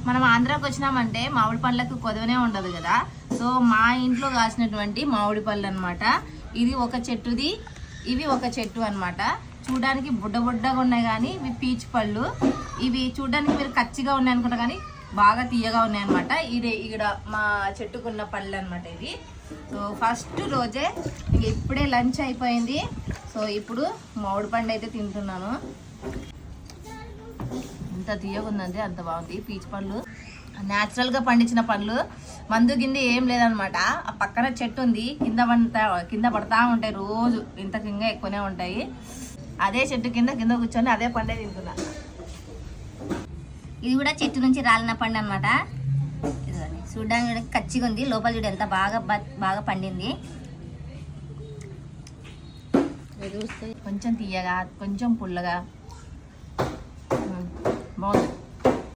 మనం ఆంధ్రాకి వచ్చినామంటే మామిడి పండ్లకు కొదవనే ఉండదు కదా. సో మా ఇంట్లో కాసినటువంటి మామిడి పళ్ళు అనమాట. ఇది ఒక చెట్టుది, ఇవి ఒక చెట్టు అనమాట. చూడడానికి బుడ్డ బుడ్డగా ఉన్నాయి కానీ ఇవి పీచు పళ్ళు. ఇవి చూడడానికి మీరు కచ్చిగా ఉన్నాయి అనుకుంటా కానీ బాగా తీయగా ఉన్నాయి అనమాట. ఇది ఇక్కడ మా చెట్టుకున్న పళ్ళు అనమాట ఇది. సో ఫస్ట్ రోజే ఇప్పుడే లంచ్ అయిపోయింది. సో ఇప్పుడు మామిడి పండు అయితే తింటున్నాను. ఎంత తీయగా ఉందంటే అంత బాగుంది. పీచు పళ్ళు న్యాచురల్గా పండించిన పళ్ళు, మందు గింది ఏం లేదనమాట. ఆ పక్కన చెట్టు ఉంది, కింద పడతా ఉంటాయి రోజు, ఇంతకు ఇంకా ఎక్కువనే ఉంటాయి. అదే చెట్టు కింద కూర్చొని అదే పండే తింటున్నా. ఇది కూడా చెట్టు నుంచి రాలిన పండు అనమాట. ఇదిగోండి చూడడానికి కచ్చిగా ఉంది, లోపల చూడ ఎంత బాగా పండింది. కొంచెం తీయగా కొంచెం పుల్లగా బాగుంది.